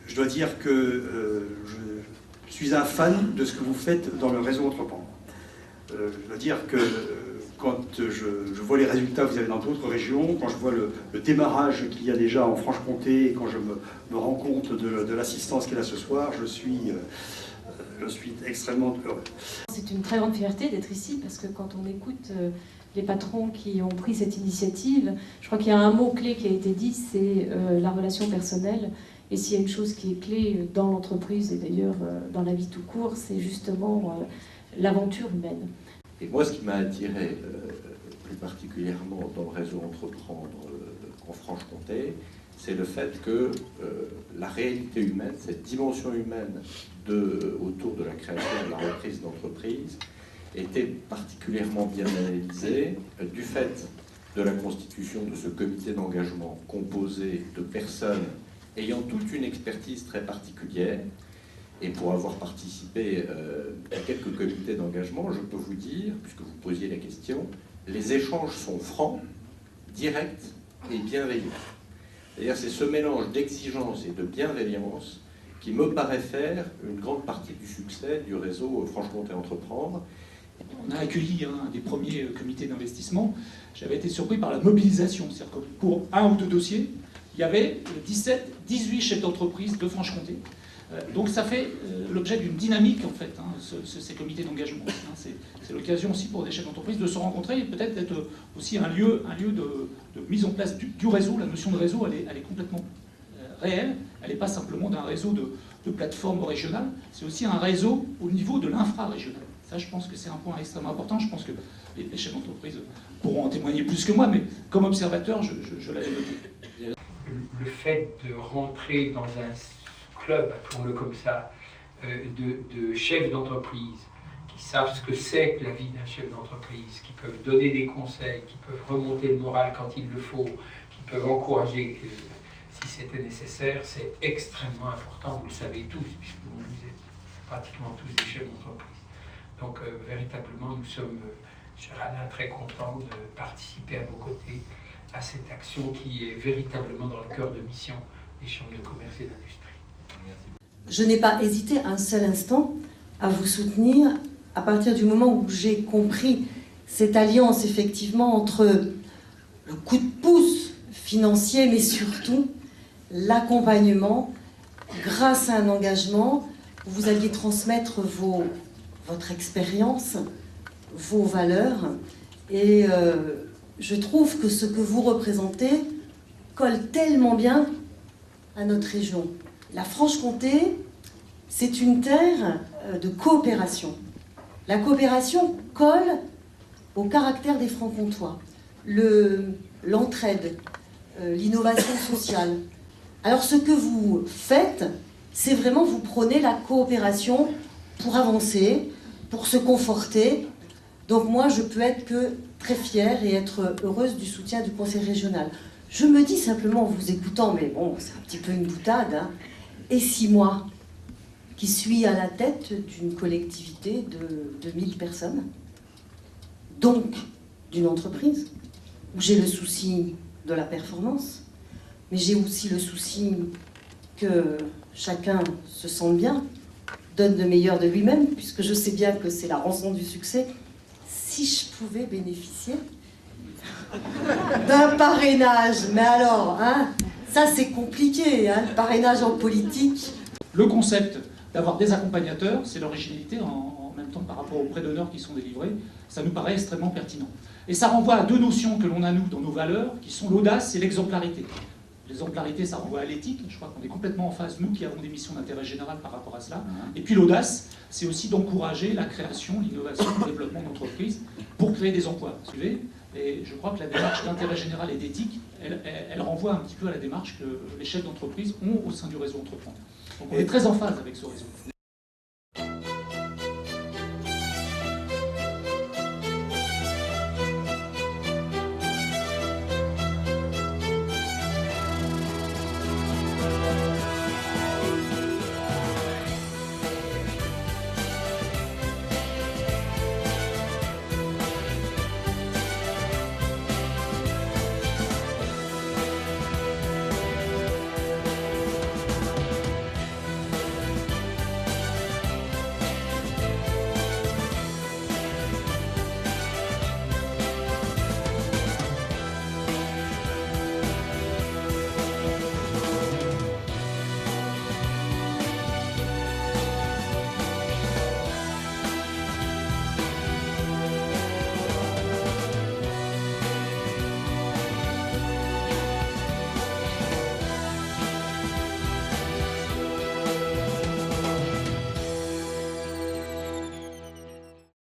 je dois dire que je suis un fan de ce que vous faites dans le réseau Entreprendre. Je dois dire que quand je vois les résultats que vous avez dans d'autres régions, quand je vois le démarrage qu'il y a déjà en Franche-Comté, et quand je me rends compte de l'assistance qu'il y a ce soir, je suis extrêmement heureux. C'est une très grande fierté d'être ici, parce que quand on écoute les patrons qui ont pris cette initiative, je crois qu'il y a un mot-clé qui a été dit, c'est la relation personnelle. Et s'il y a une chose qui est clé dans l'entreprise, et d'ailleurs dans la vie tout court, c'est justement l'aventure humaine. Et moi, ce qui m'a attiré plus particulièrement dans le réseau Entreprendre en Franche-Comté, c'est le fait que la réalité humaine, cette dimension humaine autour de la création de la reprise d'entreprise, était particulièrement bien analysée du fait de la constitution de ce comité d'engagement composé de personnes ayant toute une expertise très particulière. Et pour avoir participé à quelques comités d'engagement, je peux vous dire, puisque vous posiez la question, les échanges sont francs, directs et bienveillants. C'est-à-dire c'est ce mélange d'exigence et de bienveillance qui me paraît faire une grande partie du succès du réseau Franche-Comté Entreprendre. On a accueilli un des premiers comités d'investissement. J'avais été surpris par la mobilisation. C'est-à-dire que pour un ou deux dossiers, il y avait 18 chefs d'entreprise de Franche-Comté. Donc ça fait l'objet d'une dynamique, en fait, ces comités d'engagement. C'est l'occasion aussi pour des chefs d'entreprise de se rencontrer et peut-être d'être aussi un lieu de mise en place du réseau. La notion de réseau, elle est complètement réelle. Elle n'est pas simplement d'un réseau de plateformes régionales, c'est aussi un réseau au niveau de l'infra-régional. Ça, je pense que c'est un point extrêmement important. Je pense que les chefs d'entreprise pourront en témoigner plus que moi, mais comme observateur, je l'avais noté. Le fait de rentrer dans un club, appelons-le comme ça, de chefs d'entreprise qui savent ce que c'est que la vie d'un chef d'entreprise, qui peuvent donner des conseils, qui peuvent remonter le moral quand il le faut, qui peuvent encourager si c'était nécessaire, c'est extrêmement important. Vous le savez tous, puisque vous êtes pratiquement tous des chefs d'entreprise. Donc véritablement, nous sommes, cher Alain, très contents de participer à vos côtés à cette action qui est véritablement dans le cœur de mission des chambres de commerce et d'industrie. Je n'ai pas hésité un seul instant à vous soutenir à partir du moment où j'ai compris cette alliance effectivement entre le coup de pouce financier, mais surtout l'accompagnement grâce à un engagement où vous alliez transmettre votre expérience, vos valeurs. Et je trouve que ce que vous représentez colle tellement bien à notre région. La Franche-Comté, c'est une terre de coopération. La coopération colle au caractère des Francs-Comtois. L'entraide, l'innovation sociale. Alors ce que vous faites, c'est vraiment vous prônez la coopération pour avancer, pour se conforter. Donc moi, je peux être que très fière et être heureuse du soutien du Conseil régional. Je me dis simplement en vous écoutant, mais bon, c'est un petit peu une boutade, hein, et si moi, qui suis à la tête d'une collectivité de 1000 personnes, donc d'une entreprise, où j'ai le souci de la performance, mais j'ai aussi le souci que chacun se sente bien, donne le meilleur de lui-même, puisque je sais bien que c'est la rançon du succès. Si je pouvais bénéficier d'un parrainage, mais alors, hein, ça c'est compliqué, hein, le parrainage en politique. Le concept d'avoir des accompagnateurs, c'est l'originalité en même temps par rapport aux prêts d'honneur qui sont délivrés, ça nous paraît extrêmement pertinent. Et ça renvoie à deux notions que l'on a, nous, dans nos valeurs, qui sont l'audace et l'exemplarité. L'exemplarité, ça renvoie à l'éthique, je crois qu'on est complètement en phase, nous qui avons des missions d'intérêt général par rapport à cela. Et puis l'audace, c'est aussi d'encourager la création, l'innovation, le développement d'entreprises pour créer des emplois. Vous suivez ? Et je crois que la démarche d'intérêt général et d'éthique, elle renvoie un petit peu à la démarche que les chefs d'entreprise ont au sein du réseau Entreprendre. Donc on est très en phase avec ce réseau.